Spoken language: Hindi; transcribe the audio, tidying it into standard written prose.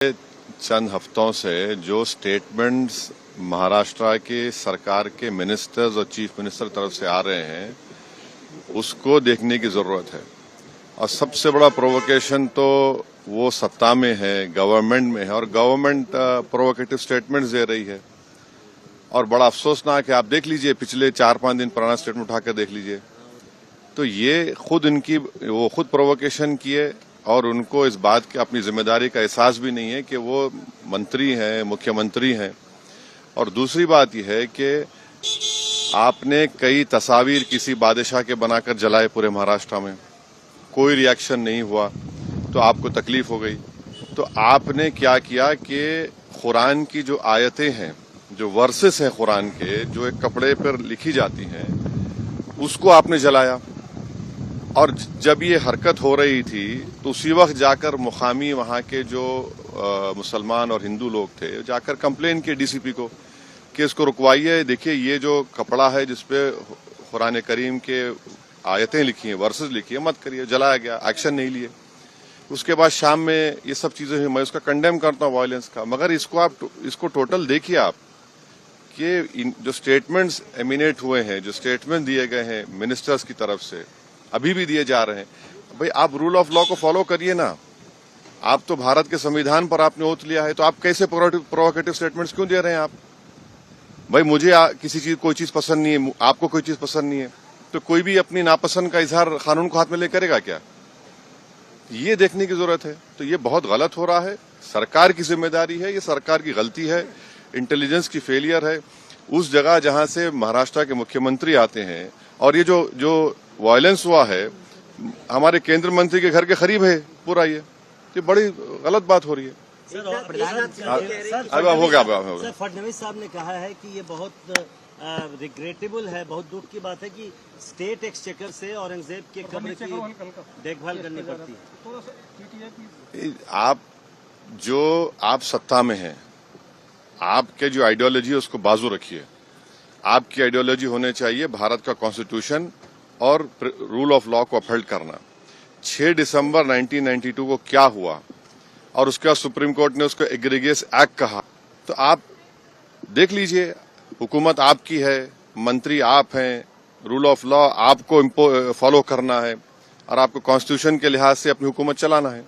चंद हफ्तों से जो स्टेटमेंट्स महाराष्ट्र के सरकार के मिनिस्टर्स और चीफ मिनिस्टर तरफ से आ रहे हैं उसको देखने की जरूरत है। और सबसे बड़ा प्रोवोकेशन तो वो सत्ता में है, गवर्नमेंट में है, और गवर्नमेंट प्रोवोकेटिव स्टेटमेंट्स दे रही है। और बड़ा अफसोसनाक है, आप देख लीजिए पिछले 4-5 दिन पुराना स्टेटमेंट उठाकर देख लीजिए, तो ये वो खुद प्रोवोकेशन किए और उनको इस बात की अपनी जिम्मेदारी का एहसास भी नहीं है कि वो मंत्री हैं, मुख्यमंत्री हैं। और दूसरी बात यह है कि आपने कई तस्वीर किसी बादशाह के बनाकर जलाए पूरे महाराष्ट्र में, कोई रिएक्शन नहीं हुआ, तो आपको तकलीफ हो गई। तो आपने क्या किया कि कुरान की जो आयतें हैं, जो वर्सेस हैं कुरान के, जो एक कपड़े पर लिखी जाती हैं, उसको आपने जलाया। और जब ये हरकत हो रही थी तो उसी वक्त जाकर मुकामी वहां के जो मुसलमान और हिंदू लोग थे जाकर कंप्लेन किए डीसीपी को कि इसको रुकवाइए, देखिए ये जो कपड़ा है जिसपे कुरान करीम के आयतें लिखी हैं, वर्सेस लिखी है, मत करिए। जलाया गया, एक्शन नहीं लिए। उसके बाद शाम में ये सब चीजें हुई। मैं उसका कंडेम करता हूँ वायलेंस का, मगर इसको टोटल देखिए आप कि जो स्टेटमेंट्स एमिनेट हुए हैं, जो स्टेटमेंट दिए गए हैं मिनिस्टर्स की तरफ से, अभी भी दिए जा रहे हैं, भाई आप रूल ऑफ लॉ को फॉलो करिए ना। आप तो भारत के संविधान पर आपने ओथ लिया है, तो आप कैसे प्रोवोकेटिव स्टेटमेंट्स क्यों दे रहे हैं आप? भाई मुझे कोई चीज पसंद नहीं है, आपको कोई चीज पसंद नहीं है, तो कोई भी अपनी नापसंद का इजहार कानून को हाथ में ले करेगा क्या? ये देखने की जरूरत है। तो ये बहुत गलत हो रहा है, सरकार की जिम्मेदारी है, ये सरकार की गलती है, इंटेलिजेंस की फेलियर है। उस जगह जहां से महाराष्ट्र के मुख्यमंत्री आते हैं, और ये जो वायलेंस हुआ है हमारे केंद्र मंत्री के घर के करीब है पूरा, ये बड़ी गलत बात हो रही है। सर हो गया। सर फडणवीस साहब ने कहा है कि ये बहुत रिग्रेटेबल है, बहुत दुख की बात है कि स्टेट एक्सचेकर से औरंगजेब के कब्र की देखभाल करनी पड़ती है। आप सत्ता में हैं, आपके जो आइडियोलॉजी है उसको बाजू रखिए। आपकी आइडियोलॉजी होने चाहिए भारत का कॉन्स्टिट्यूशन और रूल ऑफ लॉ को अपहोल्ड करना। 6 दिसंबर 1992 को क्या हुआ और उसके बाद सुप्रीम कोर्ट ने उसको एग्रीगियस एक्ट कहा, तो आप देख लीजिए, हुकूमत आपकी है, मंत्री आप हैं, रूल ऑफ लॉ आपको फॉलो करना है और आपको कॉन्स्टिट्यूशन के लिहाज से अपनी हुकूमत चलाना है।